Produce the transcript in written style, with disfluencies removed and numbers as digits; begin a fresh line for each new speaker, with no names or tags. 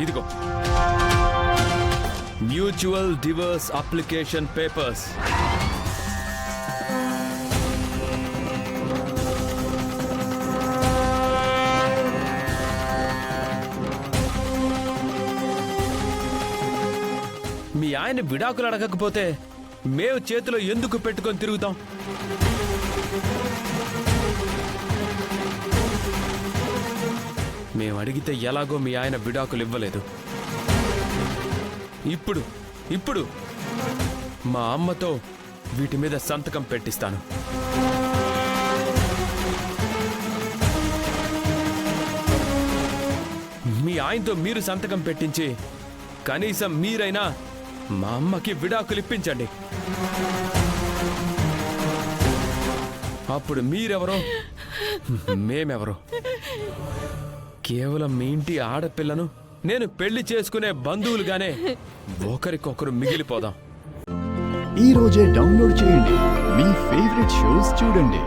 ఇదిగో mutual divorce application papers. మీ ఆయన విడాకులు అడగకపోతే మేము చేతిలో ఎందుకు పెట్టుకొని తిరుగుతాం? మేము అడిగితే ఎలాగో మీ ఆయన విడాకులు ఇవ్వలేదు. ఇప్పుడు మా అమ్మతో వీటి మీద సంతకం పెట్టిస్తాను. మీ ఆయనతో మీరు సంతకం పెట్టించి కనీసం మీరైనా మా అమ్మకి విడాకులు ఇప్పించండి. అప్పుడు మీరెవరో మేమెవరో. కేవలం మీ ఇంటి ఆడపిల్లను నేను పెళ్లి చేసుకునే బంధువులుగానే ఒకరికొకరు మిగిలిపోదాం.
ఈ రోజే డౌన్లోడ్ చేయండి. మీ ఫేవరెట్ షోస్ చూడండి.